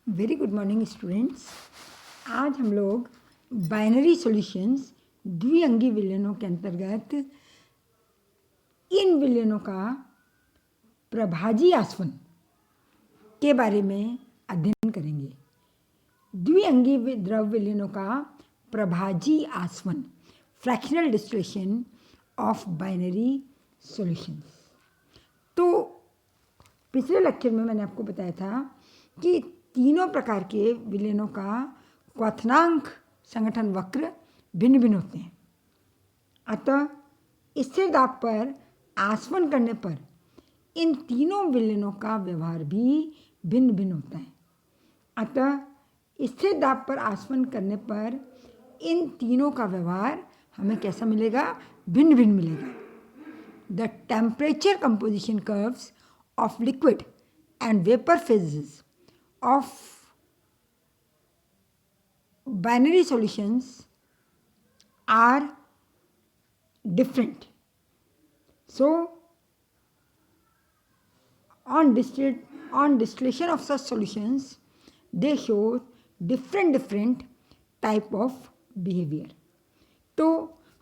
Very good morning students. आज हम लोग बाइनरी सॉल्यूशंस द्विअंगी विलयनों के अंतर्गत इन विलयनों का प्रभाजी आसवन के बारे में अध्ययन करेंगे। द्विअंगी द्रव विलयनों का प्रभाजी आसवन, fractional distillation of binary solutions. तो पिछले लेक्चर में मैंने आपको बताया था कि तीनों प्रकार के विलयनों का क्वथनांक संगठन वक्र भिन्न भिन्न होते हैं। अतः स्थिर दाब पर आसवन करने पर इन तीनों विलयनों का व्यवहार भी भिन्न भिन्न होता है। अतः स्थिर दाब पर आसवन करने पर इन तीनों का व्यवहार हमें कैसा मिलेगा? भिन्न भिन्न मिलेगा। The temperature composition curves of liquid and vapor phases of binary solutions are different. So, on distillation of such solutions, they show different type of behavior. तो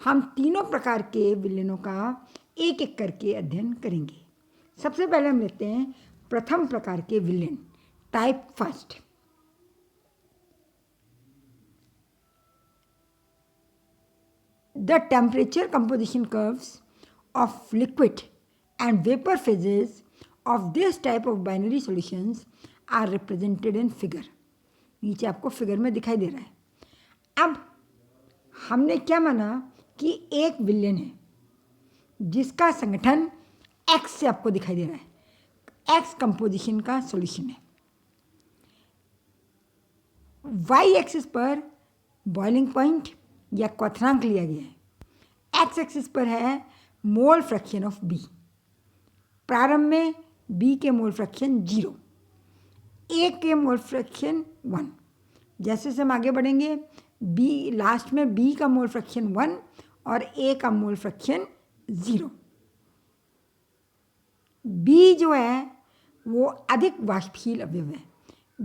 हम तीनों प्रकार के विलयनों का एक एक करके अध्ययन करेंगे। सबसे पहले हम लेते हैं प्रथम प्रकार के विलयन, type first. The temperature composition curves of liquid and vapour phases of this type of binary solutions are represented in figure. नीचे आपको फिगर में दिखाई दे रहा है। अब हमने क्या माना कि एक विलयन है जिसका संगठन एक्स से आपको दिखाई दे रहा है, एक्स कंपोजिशन का सॉल्यूशन है। वाई एक्सिस पर बॉइलिंग पॉइंट या क्वथनांक लिया गया है। एक्स एक्सिस पर है मोल फ्रैक्शन ऑफ बी। प्रारंभ में बी के मोल फ्रैक्शन 0, ए के मोल फ्रैक्शन 1। जैसे जैसे हम आगे बढ़ेंगे बी लास्ट में बी का मोल फ्रैक्शन 1 और ए का मोल फ्रैक्शन 0। बी जो है वो अधिक वाष्पशील अवयव है।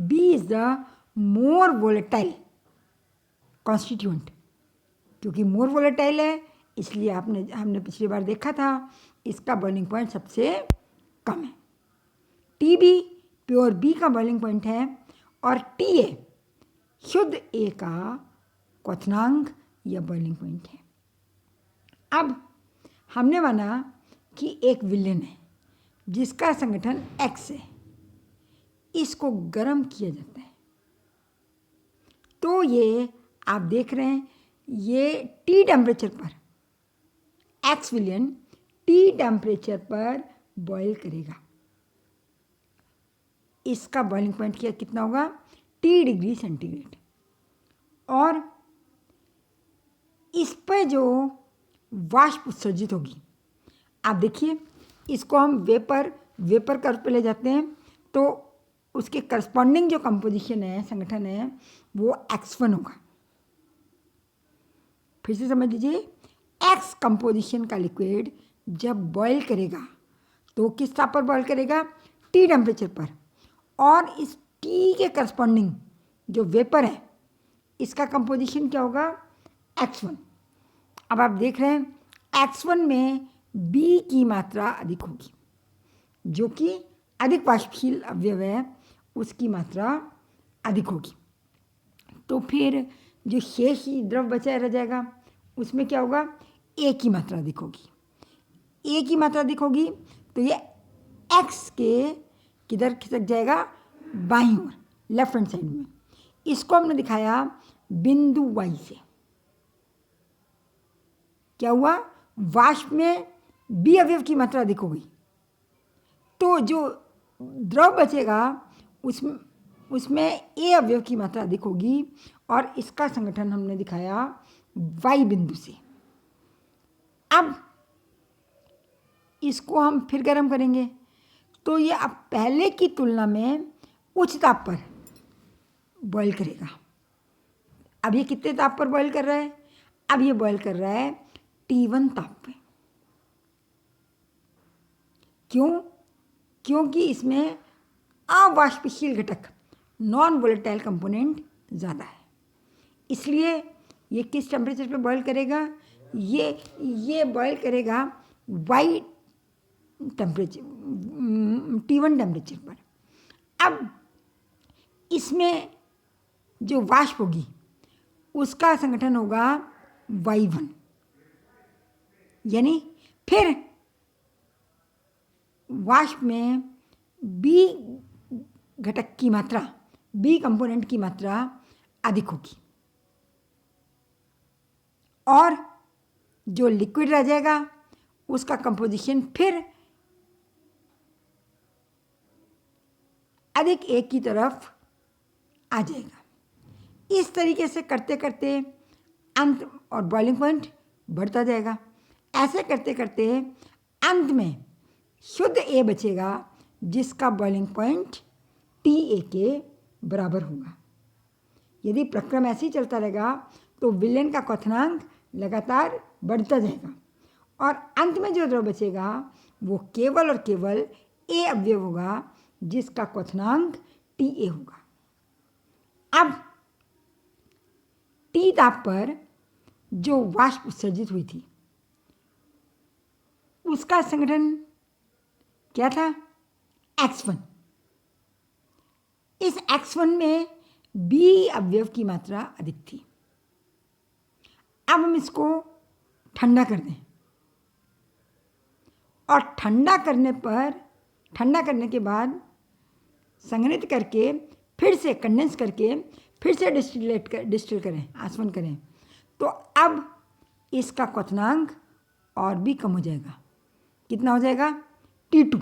B is the more volatile constituent. क्योंकि मोर वोलेटाइल है इसलिए हमने पिछली बार देखा था इसका बॉइलिंग पॉइंट सबसे कम है। टी बी प्योर बी का बॉइलिंग पॉइंट है और टी ए शुद्ध ए का क्वथनांक या बॉइलिंग पॉइंट है। अब हमने माना कि एक विलयन है जिसका संगठन X है, इसको गर्म किया जाता है। तो ये आप देख रहे हैं ये T टेम्परेचर पर X विलयन T टेम्परेचर पर बॉयल करेगा। इसका बॉइलिंग पॉइंट कितना होगा? T degree centigrade. और इस पर जो वाष्प उत्सर्जित होगी, आप देखिए इसको हम वेपर कर्व पे ले जाते हैं तो उसके करस्पॉन्डिंग जो कंपोजिशन है, संगठन है, वो X1 होगा। फिर से समझ लीजिए, X कंपोजिशन का लिक्विड जब बॉयल करेगा तो किस ताप पर बॉयल करेगा? T टेम्परेचर पर। और इस T के करस्पॉन्डिंग जो वेपर है इसका कंपोजिशन क्या होगा? X1। अब आप देख रहे हैं X1 में B की मात्रा अधिक होगी, जो कि अधिक वाष्पशील अवयव है उसकी मात्रा अधिक होगी। तो फिर जो शेष द्रव बचा रह जाएगा उसमें क्या होगा? A की मात्रा अधिक होगी। A की मात्रा अधिक होगी तो ये X के किधर खिसक जाएगा? बाईं ओर, लेफ्ट हैंड साइड में। इसको हमने दिखाया बिंदु Y से। क्या हुआ? वाष्प में बी अवयव की मात्रा अधिक हो गई तो जो द्रव बचेगा उसमें ए अवयव की मात्रा अधिक होगी और इसका संगठन हमने दिखाया वाई बिंदु से। अब इसको हम फिर गर्म करेंगे तो ये अब पहले की तुलना में उच्च ताप पर बॉयल करेगा। अब ये कितने ताप पर बॉयल कर रहा है? अब ये बॉयल कर रहा है T1 ताप पे। क्यों? क्योंकि इसमें अवाष्पशील घटक नॉन वोलेटाइल कंपोनेंट ज़्यादा है। इसलिए ये किस टेम्परेचर पे बॉयल करेगा? ये बॉयल करेगा वाई टेम्परेचर, T1 टेम्परेचर पर। अब इसमें जो वाष्प होगी उसका संगठन होगा Y1, यानी फिर वाष्प में बी घटक की मात्रा, बी कंपोनेंट की मात्रा अधिक होगी और जो लिक्विड रह जाएगा उसका कंपोजिशन फिर अधिक एक की तरफ आ जाएगा। इस तरीके से करते करते अंत और बॉइलिंग पॉइंट बढ़ता जाएगा। ऐसे करते करते अंत में शुद्ध ए बचेगा जिसका बॉइलिंग पॉइंट TA के बराबर होगा। यदि प्रक्रम ऐसे ही चलता रहेगा तो विलयन का क्वथनांक लगातार बढ़ता जाएगा और अंत में जो द्रव बचेगा वो केवल और केवल ए अवयव होगा जिसका क्वथनांक TA होगा। अब T ताप पर जो वाष्प उत्सर्जित हुई थी उसका संगठन क्या था? X1। इस X1 में B अवयव की मात्रा अधिक थी। अब हम इसको ठंडा कर दें और ठंडा करने के बाद संघनित करके फिर से कंडेंस करके फिर से डिस्टिल करें, आसवन करें, तो अब इसका क्वथनांक और भी कम हो जाएगा। कितना हो जाएगा? T2।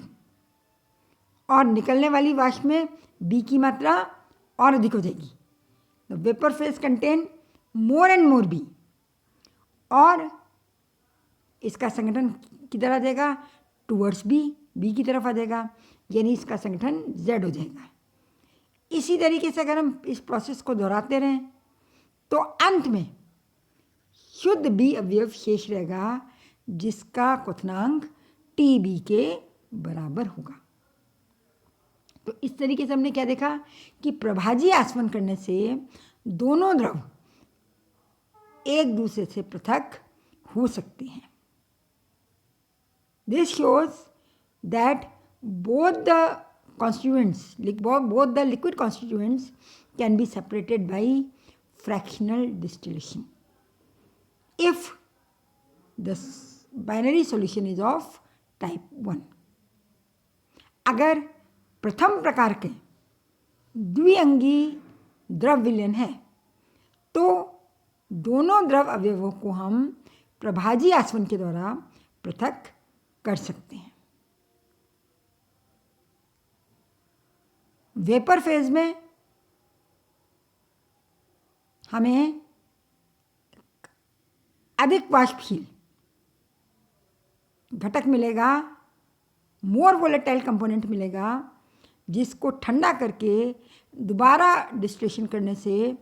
और निकलने वाली वाष्प में B की मात्रा और अधिक हो जाएगी। The vapour phase contain more and more B और इसका संगठन किधर आ जाएगा? टूवर्ड्स B की तरफ आ जाएगा, यानी इसका संगठन Z हो जाएगा। इसी तरीके से अगर हम इस प्रोसेस को दोहराते रहें तो अंत में शुद्ध B अवयव शेष रहेगा जिसका क्वथनांक TB के बराबर होगा। तो इस तरीके से हमने क्या देखा कि प्रभाजी आसवन करने से दोनों द्रव एक दूसरे से पृथक हो सकते हैं। This shows that both the liquid constituents can be separated by fractional distillation if the binary solution is of type 1। अगर प्रथम प्रकार के द्विअंगी द्रव विलयन है तो दोनों द्रव अवयवों को हम प्रभाजी आसवन के द्वारा पृथक कर सकते हैं। वेपर फेज में हमें अधिक वाष्पशील घटक मिलेगा, मोर वोलेटाइल कंपोनेंट मिलेगा, जिसको ठंडा करके दोबारा डिस्टिलेशन करने से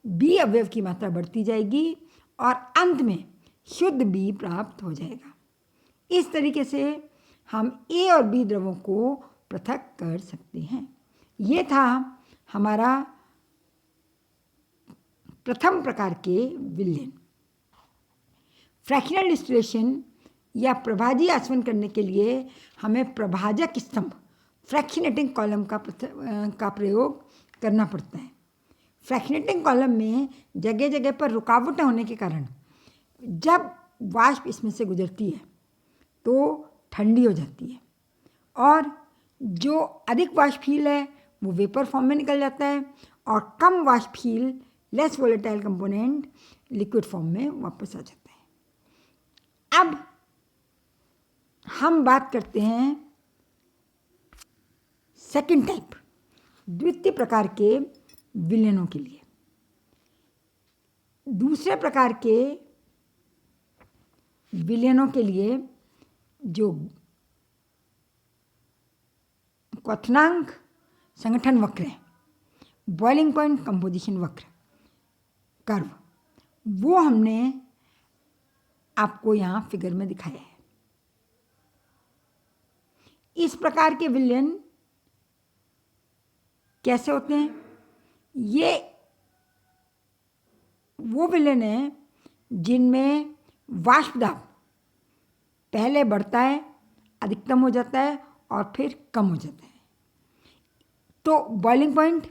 B अवयव की मात्रा बढ़ती जाएगी और अंत में शुद्ध B प्राप्त हो जाएगा। इस तरीके से हम A और B द्रवों को पृथक कर सकते हैं। ये था हमारा प्रथम प्रकार के विलयन। फ्रैक्शनल डिस्टिलेशन या प्रभाजी आसवन करने के लिए हमें प्रभाजक स्तंभ, फ्रैक्शनेटिंग कॉलम का प्रयोग करना पड़ता है। फ्रैक्शनेटिंग कॉलम में जगह जगह पर रुकावटें होने के कारण जब वाष्प इसमें से गुजरती है तो ठंडी हो जाती है और जो अधिक वाष्पशील है वो वेपर फॉर्म में निकल जाता है और कम वाष्पशील less volatile component liquid form में वापस आ जाता है। अब हम बात करते हैं सेकंड टाइप, द्वितीय प्रकार के विलयनों के लिए। दूसरे प्रकार के विलयनों के लिए जो क्वथनांक संगठन वक्र है, बॉइलिंग पॉइंट कंपोजिशन वक्र कर्व, वो हमने आपको यहाँ फिगर में दिखाया है। इस प्रकार के विलयन कैसे होते हैं ये वो विलेन है जिनमें वाष्प दाब पहले बढ़ता है, अधिकतम हो जाता है और फिर कम हो जाता है। तो बॉइलिंग पॉइंट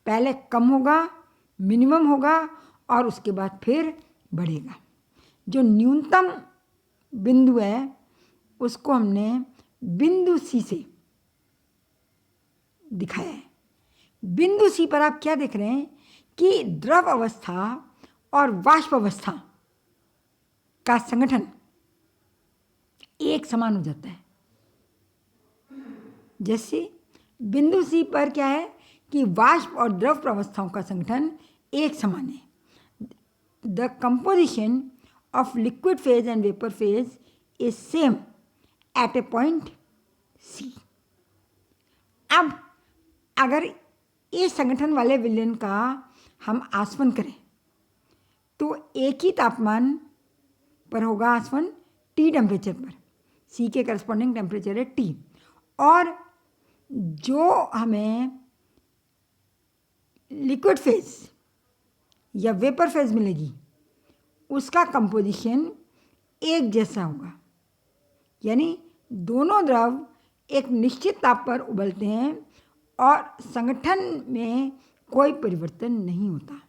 पहले कम होगा, मिनिमम होगा और उसके बाद फिर बढ़ेगा। जो न्यूनतम बिंदु है उसको हमने बिंदु सी से दिखाया है। बिंदु सी पर आप क्या देख रहे हैं कि द्रव अवस्था और वाष्प अवस्था का संगठन एक समान हो जाता है। जैसे बिंदु सी पर क्या है कि वाष्प और द्रव प्रावस्थाओं का संगठन एक समान है। The composition of liquid phase and vapour phase is same at a point C. अब अगर इस संगठन वाले विलयन का हम आसवन करें तो एक ही तापमान पर होगा आसवन, टी टेम्परेचर पर। सी के करस्पॉन्डिंग टेम्परेचर है टी, और जो हमें लिक्विड फेज या वेपर फेज मिलेगी उसका कंपोजिशन एक जैसा होगा। यानी दोनों द्रव एक निश्चित ताप पर उबलते हैं और संगठन में कोई परिवर्तन नहीं होता।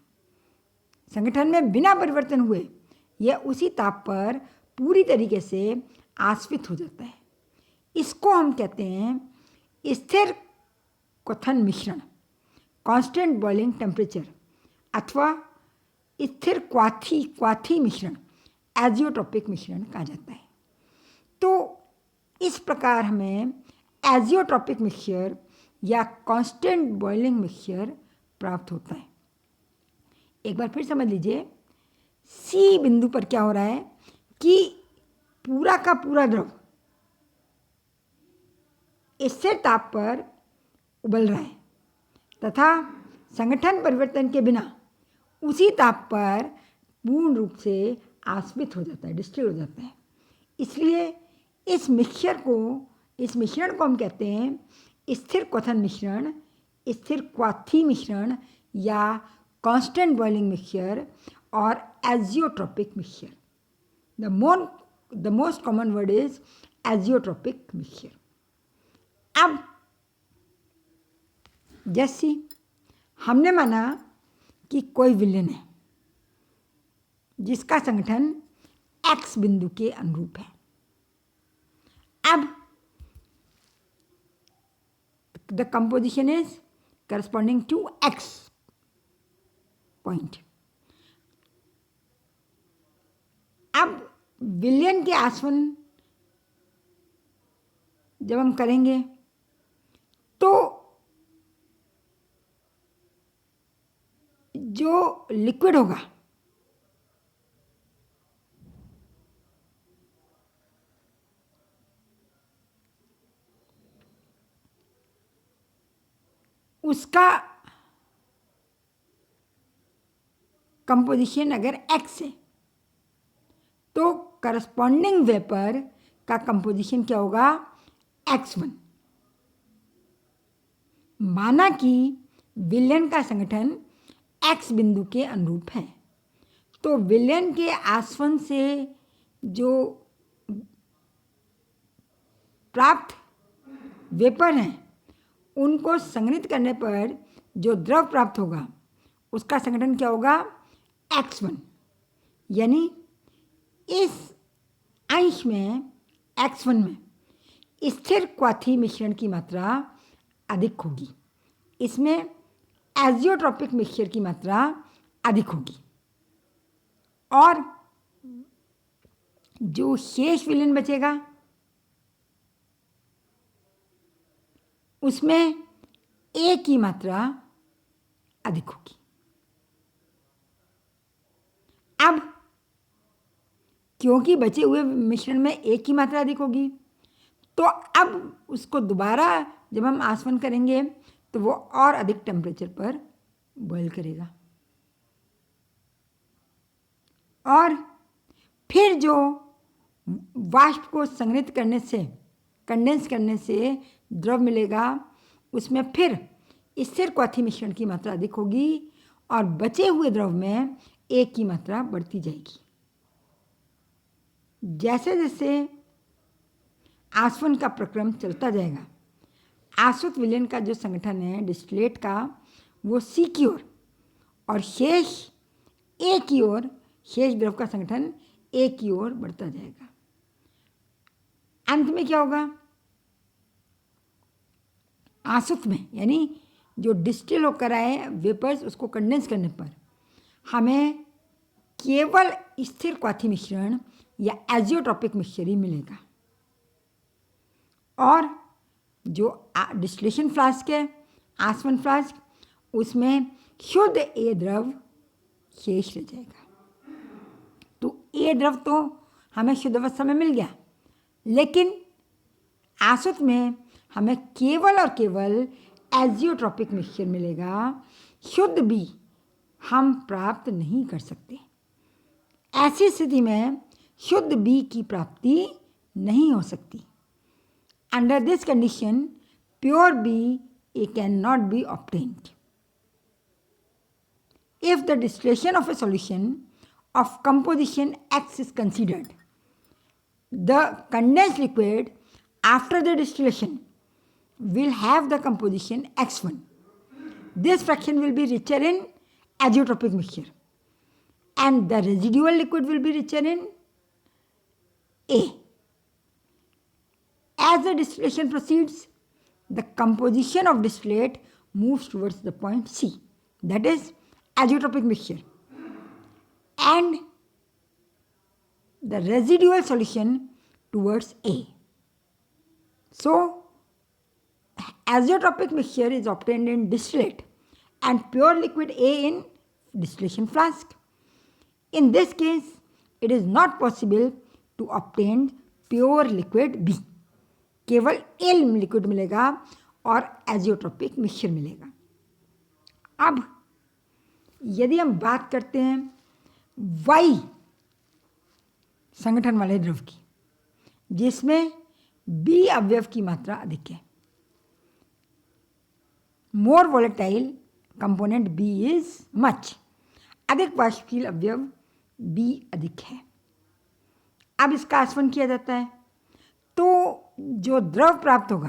संगठन में बिना परिवर्तन हुए यह उसी ताप पर पूरी तरीके से आश्वित हो जाता है। इसको हम कहते हैं स्थिर क्वथन मिश्रण, कांस्टेंट बॉइलिंग टेम्परेचर, अथवा स्थिर क्वाथी मिश्रण, एजियोट्रॉपिक मिश्रण कहा जाता है। तो इस प्रकार हमें एजियोट्रॉपिक मिक्सचर या कांस्टेंट बॉइलिंग मिक्सचर प्राप्त होता है। एक बार फिर समझ लीजिए, सी बिंदु पर क्या हो रहा है कि पूरा का पूरा द्रव स्थिर ताप पर उबल रहा है तथा संगठन परिवर्तन के बिना उसी ताप पर पूर्ण रूप से आश्वित हो जाता है, डिस्टिल हो जाता है। इसलिए इस मिश्रण को हम कहते हैं स्थिर क्वथन मिश्रण, स्थिर क्वाथी मिश्रण या कांस्टेंट बॉइलिंग मिक्सचर और azeotropic mixture. The most common word is azeotropic mixture. अब जैसे हमने माना कि कोई विलयन है जिसका संगठन एक्स बिंदु के अनुरूप है। अब the composition is corresponding to X point. अब विलयन के आसवन जब हम करेंगे तो जो लिक्विड होगा उसका कंपोजिशन अगर एक्स है तो करस्पॉन्डिंग वेपर का कंपोजिशन क्या होगा, X1। माना कि विलयन का संगठन एक्स बिंदु के अनुरूप है तो विलयन के आसवन से जो प्राप्त वेपर हैं उनको संघनित करने पर जो द्रव प्राप्त होगा उसका संगठन क्या होगा, X1। यानी इस अंश में X1 में स्थिर क्वाथी मिश्रण की मात्रा अधिक होगी, इसमें एजियोट्रॉपिक मिक्सचर की मात्रा अधिक होगी, और जो शेष विलयन बचेगा उसमें ए की मात्रा अधिक होगी। अब क्योंकि बचे हुए मिश्रण में ए की मात्रा अधिक होगी तो अब उसको दोबारा जब हम आसवन करेंगे तो वो और अधिक टेम्परेचर पर बॉयल करेगा, और फिर जो वाष्प को संघनित करने से, कंडेंस करने से द्रव मिलेगा उसमें फिर स्थिर क्वाथी मिश्रण की मात्रा अधिक होगी और बचे हुए द्रव में A की मात्रा बढ़ती जाएगी। जैसे जैसे आसवन का प्रक्रम चलता जाएगा, आसुत विलयन का जो संगठन है डिस्टिलेट का, वो C की ओर और शेष A की ओर, शेष द्रव का संगठन A की ओर बढ़ता जाएगा। अंत में क्या होगा? आसुत में, यानी जो डिस्टिल होकर आए वेपर्स, उसको कंडेंस करने पर हमें केवल स्थिर क्वाथी मिश्रण या एजियोट्रॉपिक मिक्सचर ही मिलेगा। और जो डिस्टिलेशन फ्लास्क है, आसवन फ्लास्क, उसमें शुद्ध ए द्रव शेष रह जाएगा। तो ए द्रव तो हमें शुद्ध अवस्था में मिल गया, लेकिन आसुत में हमें केवल और केवल एजियोट्रॉपिक मिक्सचर मिलेगा, शुद्ध बी हम प्राप्त नहीं कर सकते। ऐसी स्थिति में शुद्ध बी की प्राप्ति नहीं हो सकती। Under this condition, pure B cannot be obtained. If the distillation of a solution of composition X is considered, the condensed liquid after the distillation will have the composition X1. This fraction will be richer in azeotropic mixture, and the residual liquid will be richer in A. As the distillation proceeds, the composition of distillate moves towards the point C, that is azeotropic mixture, and the residual solution towards A. So, azeotropic mixture is obtained in distillate and pure liquid A in distillation flask. In this case, it is not possible to obtain pure liquid B. केवल L liquid मिलेगा और एजियोट्रोपिक mixture मिलेगा। अब यदि हम बात करते हैं वाई संगठन वाले द्रव की, जिसमें बी अवयव की मात्रा अधिक है, more volatile component B is much, अधिक वाष्पशील अवयव बी अधिक है। अब इसका आसवन किया जाता है तो जो द्रव प्राप्त होगा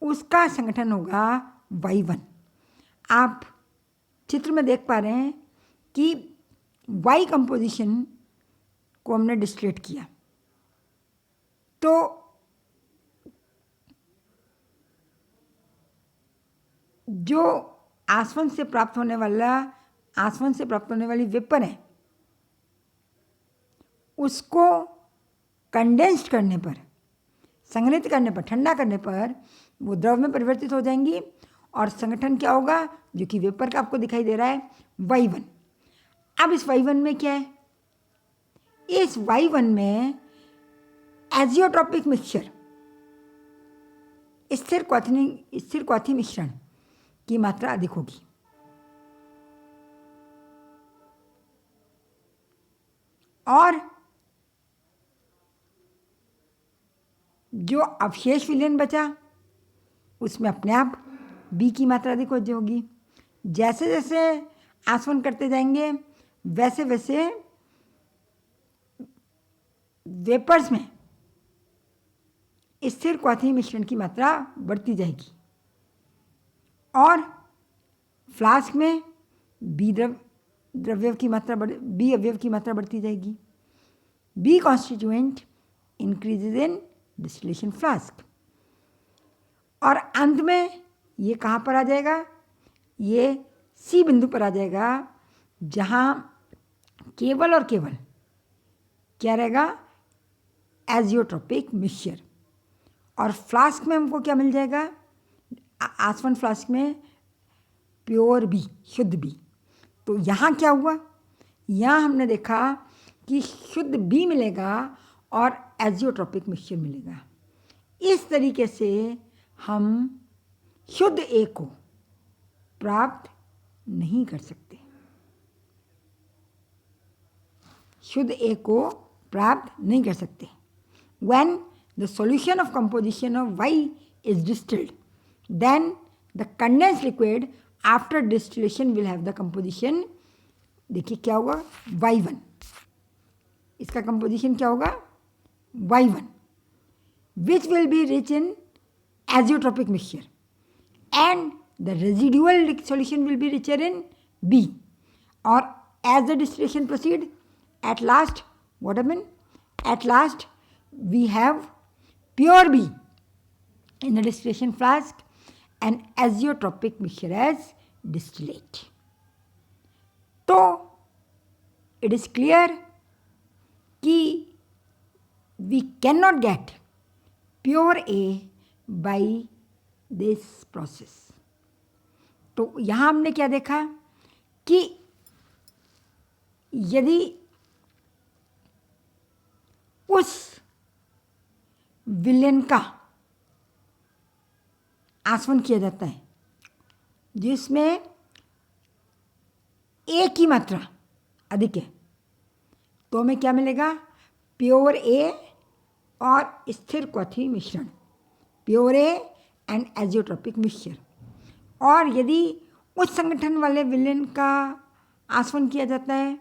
उसका संगठन होगा Y1। आप चित्र में देख पा रहे हैं कि Y कंपोजिशन को हमने डिस्टिलेट किया, तो जो आसवन से प्राप्त होने वाली वेपर है, उसको कंडेंस्ड करने पर, संघनित करने पर, ठंडा करने पर वो द्रव में परिवर्तित हो जाएंगी और संगठन क्या होगा, जो कि वेपर का आपको दिखाई दे रहा है, Y1। अब इस Y1 में क्या है? इस Y1 में एजियोट्रॉपिक मिक्सचर, स्थिर क्वाथी मिश्रण की मात्रा अधिक होगी। और जो अवशेष विलयन बचा उसमें अपने आप बी की मात्रा अधिक हो जाएगी। जैसे जैसे आसवन करते जाएंगे वैसे वैसे वेपर्स में स्थिर क्वाथी मिश्रण की मात्रा बढ़ती जाएगी और फ्लास्क में बी अवयव की मात्रा बढ़ती जाएगी। B constituent increases in distillation flask. और अंत में ये कहाँ पर आ जाएगा? ये सी बिंदु पर आ जाएगा, जहाँ केवल और केवल क्या रहेगा? एजियोट्रोपिक मिक्सचर। और फ्लास्क में हमको क्या मिल जाएगा? आसवन फ्लास्क में प्योर बी, शुद्ध बी। तो यहाँ क्या हुआ? यहाँ हमने देखा कि शुद्ध बी मिलेगा और एजियोट्रोपिक मिक्सचर मिलेगा। इस तरीके से हम शुद्ध ए को प्राप्त नहीं कर सकते। शुद्ध ए को प्राप्त नहीं कर सकते। When the solution of composition of Y is distilled, then the condense liquid after distillation will have the composition, देखिए क्या होगा, Y1, इसका कंपोजिशन क्या होगा, Y1, which will be rich in azeotropic mixture, and the residual solution will be richer in B. Or as the distillation proceed, at last what happen? At last we have pure B in the distillation flask and azeotropic mixture as distillate. So it is clear कि we cannot get pure A by this process. तो यहाँ हमने क्या देखा कि यदि उस villain का आसवन किया जाता है जिसमें ए की मात्रा अधिक है, तो हमें क्या मिलेगा, प्योर ए और स्थिर क्वाथी मिश्रण, प्योर ए एंड एजियोट्रोपिक मिक्सचर। और यदि उस संगठन वाले विलेन का आसवन किया जाता है,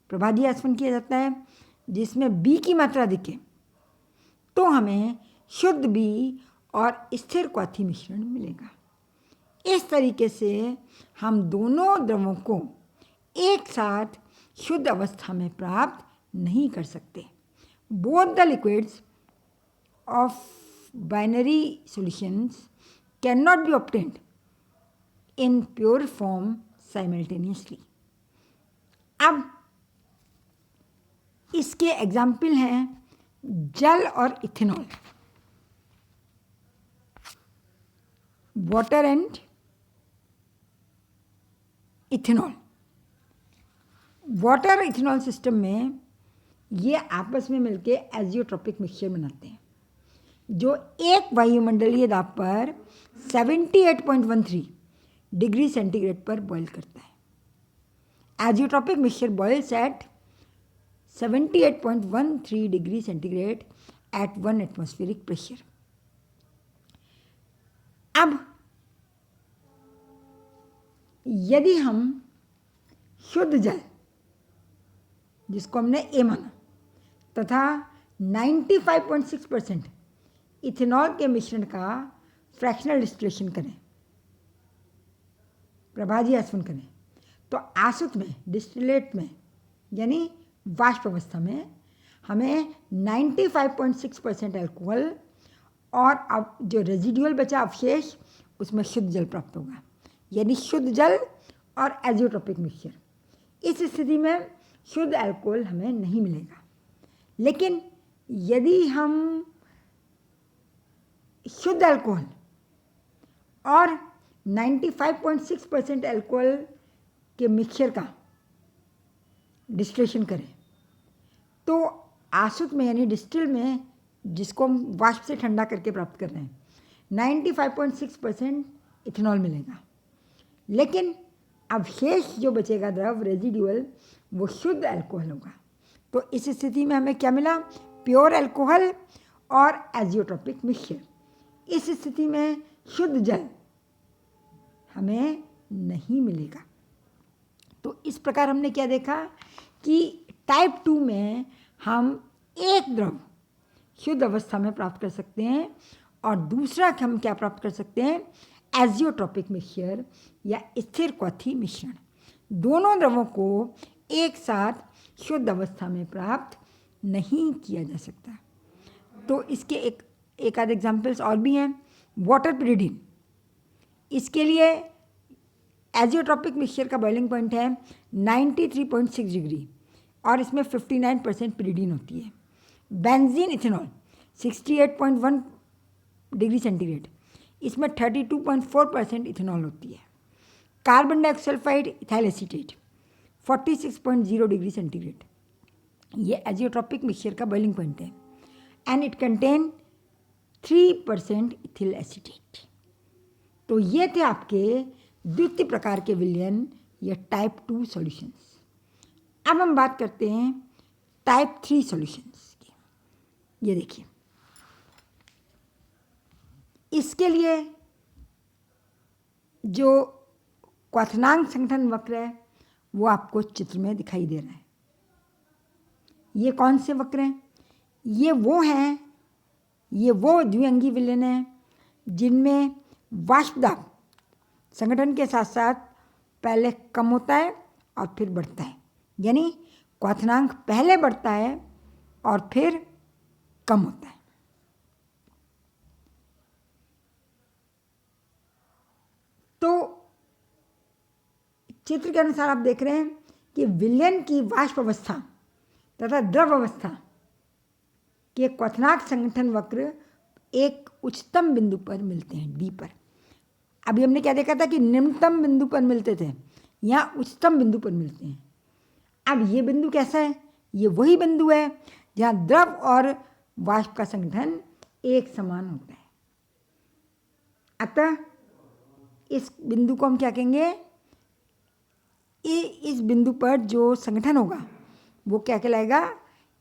प्रभादी आसवन किया जाता है जिसमें बी की मात्रा अधिक है, तो हमें शुद्ध बी और स्थिर क्वाथी मिश्रण मिलेगा। इस तरीके से हम दोनों द्रवों को एक साथ शुद्ध अवस्था में प्राप्त नहीं कर सकते। Both the liquids of binary solutions can not be obtained in pure form simultaneously. अब इसके एग्जाम्पल हैं जल और ethanol, water and ethanol. Water ethanol system में ये आपस में मिलके एजियोट्रोपिक मिक्सचर बनाते हैं जो एक वायुमंडलीय दाब पर 78.13 डिग्री सेंटीग्रेड पर बॉयल करता है। Azeotropic mixture boils at 78.13 degree centigrade at 1 atmospheric pressure. अब यदि हम शुद्ध जल, जिसको हमने ए माना, तथा 95.6% इथेनॉल के मिश्रण का फ्रैक्शनल डिस्टिलेशन करें, प्रभाजी आसवन करें, तो आसुत में, डिस्टिलेट में, यानी वाष्प अवस्था में हमें 95.6% अल्कोहल और अब जो रेजिडुअल बचा अवशेष उसमें शुद्ध जल प्राप्त होगा, यानी शुद्ध जल और एजियोट्रोपिक मिक्सचर। इस स्थिति में शुद्ध अल्कोहल हमें नहीं मिलेगा। लेकिन यदि हम शुद्ध अल्कोहल और 95.6% अल्कोहल के मिक्सचर का डिस्टिलेशन करें, तो आसुत में यानी डिस्टिल में, जिसको हम वाष्प से ठंडा करके प्राप्त कर रहे हैं, 95.6% इथेनॉल मिलेगा। लेकिन अवशेष जो बचेगा द्रव रेजिडुअल, वो शुद्ध अल्कोहल होगा। तो इस स्थिति में हमें क्या मिला, प्योर अल्कोहल और एजियोट्रोपिक मिक्सचर। इस स्थिति में शुद्ध जल हमें नहीं मिलेगा। तो इस प्रकार हमने क्या देखा कि टाइप 2 में हम एक द्रव शुद्ध अवस्था में प्राप्त कर सकते हैं और दूसरा हम क्या प्राप्त कर सकते हैं, एजियोट्रोपिक मिक्सचर या स्थिर क्वाथी मिश्रण। दोनों द्रवों को एक साथ शुद्ध अवस्था में प्राप्त नहीं किया जा सकता। तो इसके एक आध एग्जाम्पल्स और भी हैं। वाटर पिरिडिन, इसके लिए एजियोट्रोपिक मिक्सचर का बॉइलिंग पॉइंट है 93.6 डिग्री और इसमें 59% पिरिडिन होती है। बेंजीन इथेनॉल 68.1 डिग्री सेंटीग्रेड, इसमें 32.4% इथेनॉल होती है। Carbon disulphide ethyl acetate 46.0 degree centigrade, ये एजियोट्रोपिक मिक्सचर का बॉइलिंग पॉइंट है and it contain 3% ethyl acetate. तो ये थे आपके द्वितीय प्रकार के विलयन या टाइप 2 सॉल्यूशंस। अब हम बात करते हैं टाइप 3 सॉल्यूशंस की। ये देखिए, इसके लिए जो क्वथनांक संगठन वक्र है वो आपको चित्र में दिखाई दे रहा है। ये कौन से वक्र हैं? ये वो द्विअंगी विलयन हैं जिनमें वाष्प दाब संगठन के साथ साथ पहले कम होता है और फिर बढ़ता है, यानी क्वथनांक पहले बढ़ता है और फिर कम होता है। तो चित्र के अनुसार आप देख रहे हैं कि विलयन की वाष्प अवस्था तथा द्रव अवस्था के क्वथनांक संगठन वक्र एक उच्चतम बिंदु पर मिलते हैं, डी पर। अभी हमने क्या देखा था कि निम्नतम बिंदु पर मिलते थे, यहाँ उच्चतम बिंदु पर मिलते हैं। अब ये बिंदु कैसा है? ये वही बिंदु है जहाँ द्रव और वाष्प का संगठन एक समान होता है। अतः इस बिंदु को हम क्या कहेंगे? इस बिंदु पर जो संगठन होगा वो क्या कहलाएगा?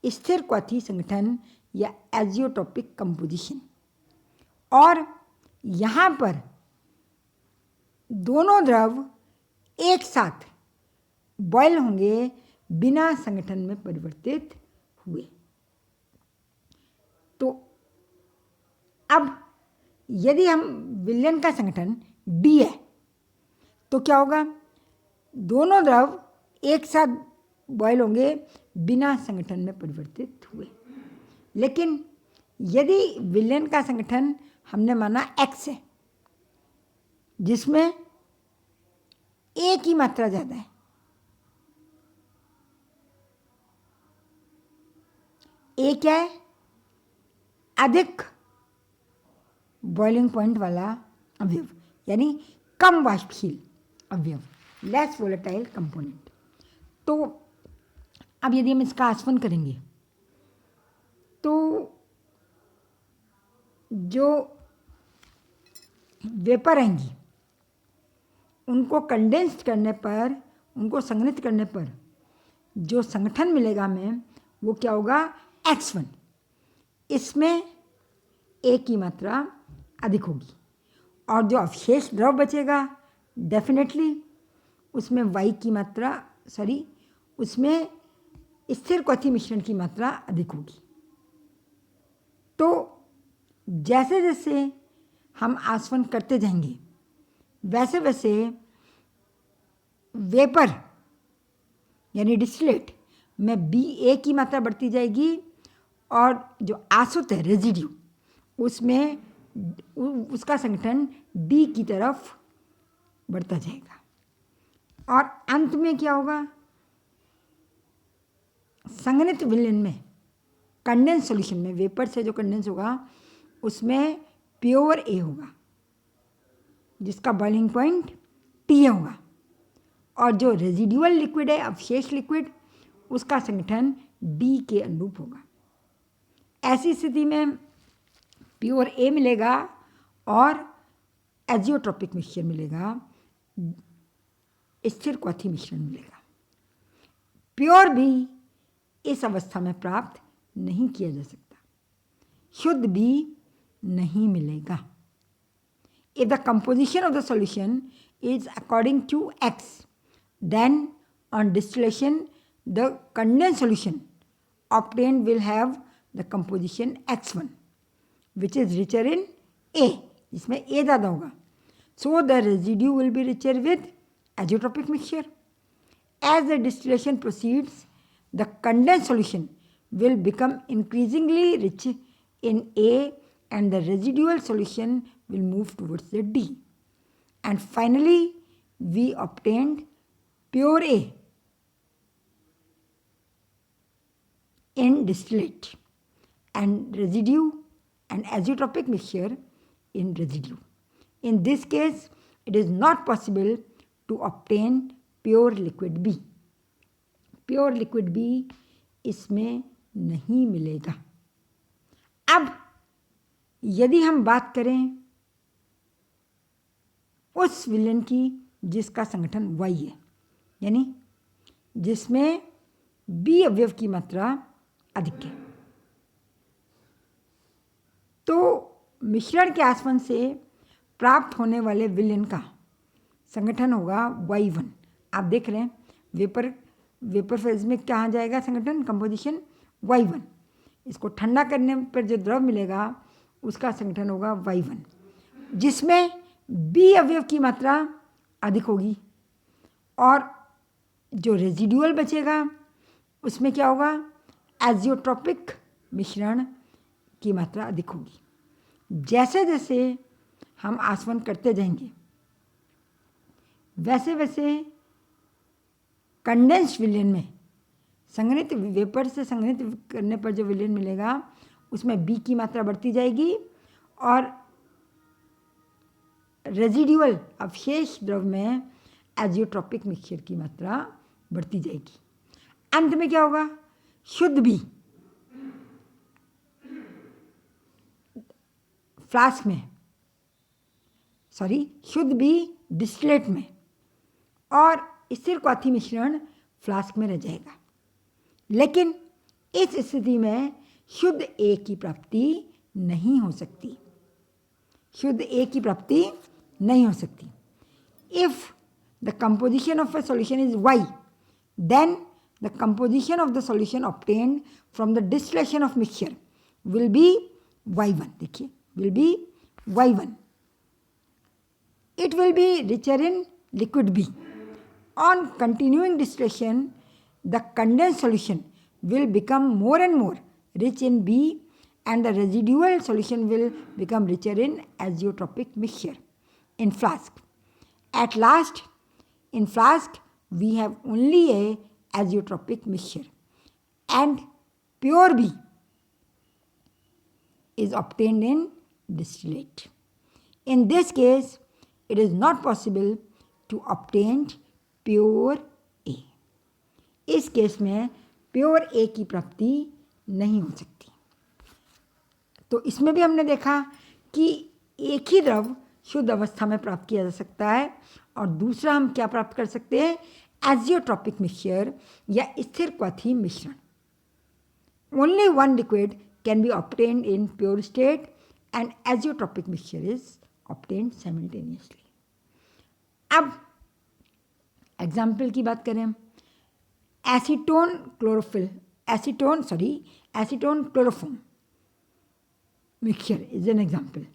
स्थिर क्वथी संगठन या एजियोट्रोपिक कंपोजिशन। और यहाँ पर दोनों द्रव एक साथ बॉयल होंगे बिना संगठन में परिवर्तित हुए। तो अब यदि हम विलयन का संगठन डी है तो क्या होगा? दोनों द्रव एक साथ बॉयल होंगे बिना संगठन में परिवर्तित हुए। लेकिन यदि विलयन का संगठन हमने माना एक्स है जिसमें ए की मात्रा ज़्यादा है, ए क्या है? अधिक बॉइलिंग पॉइंट वाला अवयव, यानी कम वाष्पशील अवयव, लेस वोलेटाइल कंपोनेंट। तो अब यदि हम इसका आस्वन करेंगे तो जो वेपर आएंगी उनको कंडेंस्ड करने पर, उनको संघनित करने पर जो संगठन मिलेगा हमें वो क्या होगा? X1। इसमें A की मात्रा अधिक होगी और जो अवशेष द्रव बचेगा डेफिनेटली उसमें Y की मात्रा उसमें स्थिर क्वथी मिश्रण की मात्रा अधिक होगी। तो जैसे जैसे हम आस्वन करते जाएंगे वैसे वैसे वेपर यानी डिस्टिलेट में बी ए की मात्रा बढ़ती जाएगी और जो आसुत है रेजिड्यू उसमें उसका संगठन डी की तरफ बढ़ता जाएगा। और अंत में क्या होगा? संघनित विलयन में कंडेंस सॉल्यूशन में वेपर से जो कंडेंस होगा उसमें प्योर ए होगा जिसका बॉइलिंग पॉइंट टी होगा और जो रेजिडुअल लिक्विड है, अवशेष लिक्विड, उसका संगठन डी के अनुरूप होगा। ऐसी स्थिति में प्योर ए मिलेगा और एजियोट्रोपिक मिक्सचर मिलेगा, स्थिर क्वथी मिश्रण मिलेगा। प्योर बी इस अवस्था में प्राप्त नहीं किया जा सकता, शुद्ध बी नहीं मिलेगा। If the composition of the solution is according to X, then on distillation the condensed solution obtained will have the composition X1 which is richer in A, जिसमें A ज़्यादा होगा। So the residue will be richer with azeotropic mixture. As the distillation proceeds, the condensed solution will become increasingly rich in A and the residual solution will move towards the D. And finally, we obtained pure A in distillate and residue and azeotropic mixture in residue. In this case, it is not possible to obtain pure liquid B. Pure liquid B इसमें नहीं मिलेगा। अब यदि हम बात करें उस विलयन की जिसका संगठन Y है, यानी जिसमें B अवयव की मात्रा अधिक है, तो मिश्रण के आसवन से प्राप्त होने वाले विलयन का संगठन होगा Y1। आप देख रहे हैं वेपर फेज में कहाँ जाएगा संगठन, कंपोजिशन Y1। इसको ठंडा करने पर जो द्रव मिलेगा उसका संगठन होगा Y1, जिसमें B अवयव की मात्रा अधिक होगी और जो रेजिडुअल बचेगा उसमें क्या होगा, एजियोट्रॉपिक मिश्रण की मात्रा अधिक होगी। जैसे जैसे हम आसवन करते जाएंगे वैसे वैसे कंडेंस्ड विलयन में संघनित वेपर से संघनित करने पर जो विलयन मिलेगा उसमें बी की मात्रा बढ़ती जाएगी और रेजिडुअल अवशेष द्रव में एजियोट्रॉपिक मिक्सचर की मात्रा बढ़ती जाएगी। अंत में क्या होगा, शुद्ध बी फ्लास्क में, शुद्ध बी डिस्टिलेट में और स्थिर क्वाथी मिश्रण फ्लास्क में रह जाएगा। लेकिन इस स्थिति में शुद्ध ए की प्राप्ति नहीं हो सकती, शुद्ध ए की प्राप्ति नहीं हो सकती। If the composition of a solution is Y, then the composition of the solution obtained from the distillation of mixture will be Y1। देखिए, will be Y1। It will be richer in liquid B। On continuing distillation, the condensed solution will become more and more rich in B and the residual solution will become richer in azeotropic mixture in flask. At last, in flask, we have only a azeotropic mixture and pure B is obtained in distillate. In this case, it is not possible to obtain pure A। इस case में pure ए की प्राप्ति नहीं हो सकती। तो इसमें भी हमने देखा कि एक ही द्रव शुद्ध अवस्था में प्राप्त किया जा सकता है और दूसरा हम क्या प्राप्त कर सकते हैं, एजियोट्रॉपिक मिक्सचर या स्थिर क्वाथी मिश्रण। Only one liquid can be obtained in pure state and azeotropic mixture is obtained simultaneously. अब एग्जाम्पल की बात करें, acetone chloroform mixture is an example.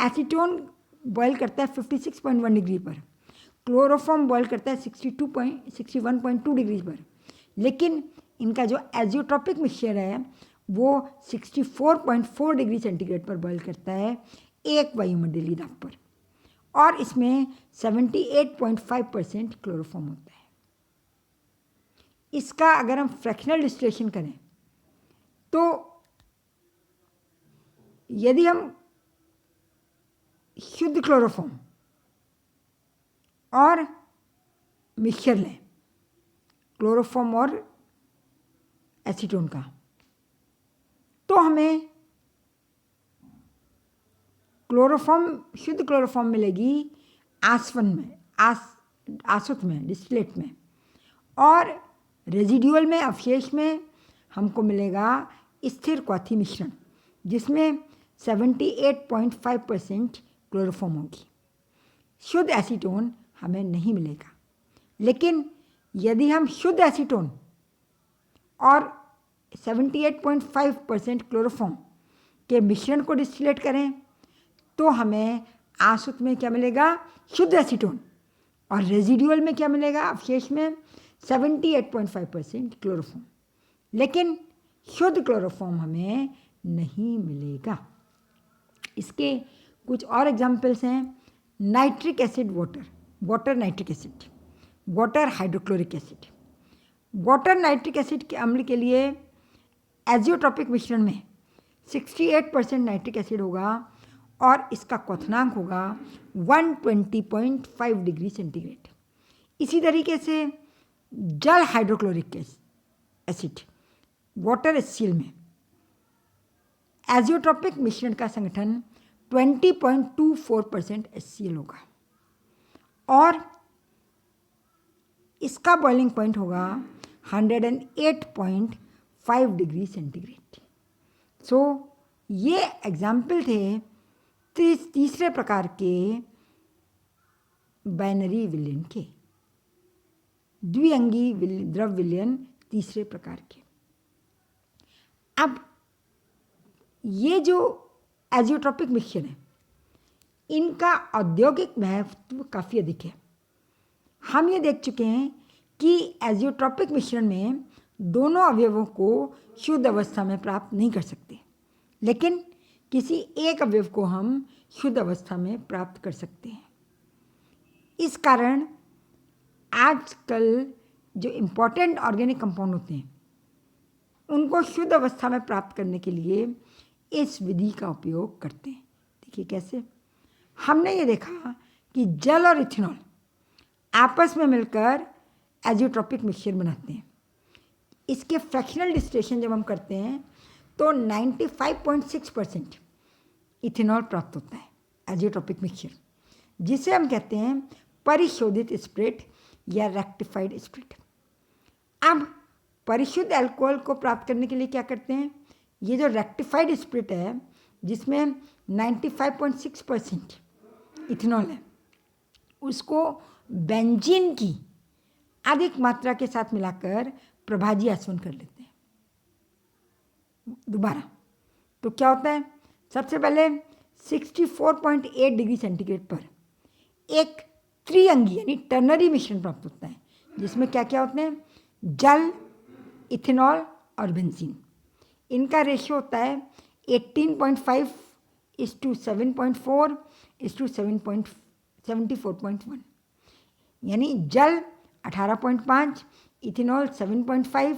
Acetone boil करता है 56.1 डिग्री पर, क्लोरोफॉर्म बॉयल करता है 61.2 डिग्री पर, लेकिन इनका जो एजियोट्रॉपिक मिक्सचर है वो 64.4 डिग्री सेंटीग्रेड पर बॉयल करता है एक वायुमंडलीय दाब पर और इसमें 78.5% क्लोरोफॉर्म होता है। इसका अगर हम फ्रैक्शनल डिस्टिलेशन करें तो यदि हम शुद्ध क्लोरोफॉर्म और मिक्सचर लें, क्लोरोफॉर्म और एसीटोन का, तो हमें शुद्ध क्लोरोफॉर्म मिलेगी आसवन में, आसुत में, डिस्टिलेट में, और रेजिडुअल में, अवशेष में हमको मिलेगा स्थिर क्वाथी मिश्रण जिसमें 78.5% क्लोरोफॉर्म होगी। शुद्ध एसीटोन हमें नहीं मिलेगा। लेकिन यदि हम शुद्ध एसीटोन और 78.5% क्लोरोफॉर्म के मिश्रण को डिस्टिलेट करें तो हमें आसुत में क्या मिलेगा, शुद्ध एसीटोन, और रेजिडुअल में क्या मिलेगा, अवशेष में 78.5% क्लोरोफॉर्म। लेकिन शुद्ध क्लोरोफॉर्म हमें नहीं मिलेगा। इसके कुछ और एग्जाम्पल्स हैं, nitric acid water nitric acid, water hydrochloric acid. Water nitric acid के अम्ल के लिए एजियोट्रॉपिक मिश्रण में 68% नाइट्रिक एसिड होगा और इसका क्वथनांक होगा 120.5 डिग्री सेंटीग्रेड। इसी तरीके से जल हाइड्रोक्लोरिक एसिड, वाटर HCl में एजियोट्रॉपिक मिश्रण का संगठन 20.24% HCl होगा और इसका बॉइलिंग पॉइंट होगा 108.5 डिग्री सेंटीग्रेड। सो ये एग्जाम्पल थे तीसरे प्रकार के बाइनरी विलयन के, द्विअंगी द्रव विलयन तीसरे प्रकार के। अब ये जो एजियोट्रॉपिक मिक्सचर है, इनका औद्योगिक महत्व काफ़ी अधिक है। हम ये देख चुके हैं कि एजियोट्रॉपिक मिश्रण में दोनों अवयवों को शुद्ध अवस्था में प्राप्त नहीं कर सकते, लेकिन किसी एक अवयव को हम शुद्ध अवस्था में प्राप्त कर सकते हैं। इस कारण आजकल जो इम्पोर्टेंट ऑर्गेनिक कंपाउंड होते हैं उनको शुद्ध अवस्था में प्राप्त करने के लिए इस विधि का उपयोग करते हैं। देखिए कैसे। हमने ये देखा कि जल और इथेनॉल आपस में मिलकर एजियोट्रॉपिक मिक्सचर बनाते हैं। इसके फ्रैक्शनल डिस्टिलेशन जब हम करते हैं तो 95.6% इथेनॉल प्राप्त होता है एजियोट्रॉपिक मिक्सचर, जिसे हम कहते हैं परिशोधित स्पिरिट या रेक्टिफाइड स्पिरिट। अब परिशुद्ध अल्कोहल को प्राप्त करने के लिए क्या करते हैं, ये जो रेक्टिफाइड स्पिरिट है जिसमें 95.6% इथेनॉल है, उसको बेंजीन की अधिक मात्रा के साथ मिलाकर प्रभाजी आसवन कर लेते हैं। दोबारा तो क्या होता है, सबसे पहले 64.8 डिग्री सेंटीग्रेड पर एक त्रिअंगी यानी टर्नरी मिश्रण प्राप्त होता है, जिसमें क्या क्या होते हैं, जल, इथेनॉल और बेंजीन। इनका रेशियो होता है 18.5:7.4:74.1, यानी जल 18.5, इथेनॉल 7.5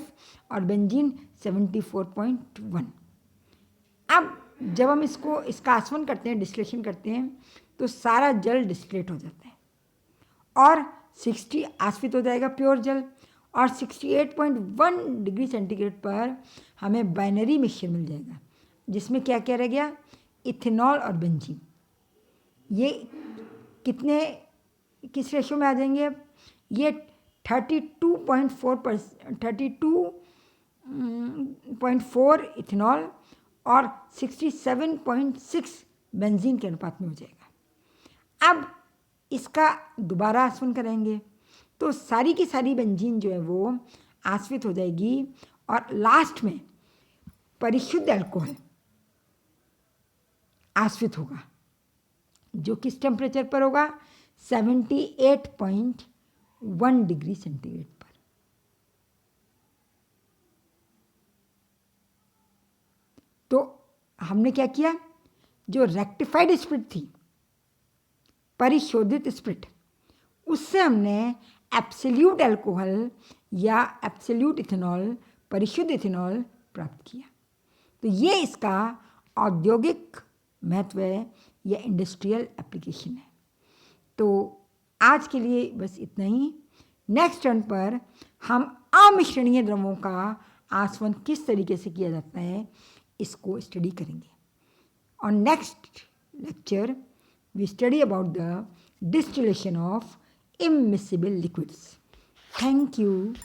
और बेंजीन 74.1। अब जब हम इसका आसवन करते हैं, डिस्टिलेशन करते हैं, तो सारा जल डिस्टिलेट हो जाता है और 60 आश्वित हो जाएगा प्योर जल, और 68.1 डिग्री सेंटीग्रेड पर हमें बाइनरी मिक्सचर मिल जाएगा, जिसमें क्या क्या रह गया, इथेनॉल और बेंजीन। ये किस रेशो में आ जाएंगे अब, ये 32.4 इथेनॉल और 67.6 बेंजीन के अनुपात में हो जाएगा। अब इसका दोबारा आसवन करेंगे तो सारी की सारी बेंजीन जो है वो आश्वित हो जाएगी और लास्ट में परिशुद्ध अल्कोहल आश्वित होगा, जो किस टेम्परेचर पर होगा, 78.1 डिग्री सेंटीग्रेड पर। तो हमने क्या किया, जो रेक्टिफाइड स्पिरिट थी, परिशोधित स्पिरिट, उससे हमने एब्सोल्यूट अल्कोहल या एब्सोल्यूट इथेनॉल, परिशुद्ध इथेनॉल प्राप्त किया। तो ये इसका औद्योगिक महत्व है या इंडस्ट्रियल एप्लीकेशन है। तो आज के लिए बस इतना ही। नेक्स्ट टर्न पर हम अमिश्रणीय द्रवों का आसवन किस तरीके से किया जाता है इसको स्टडी करेंगे। On next lecture, we study about the distillation of immiscible liquids. Thank you.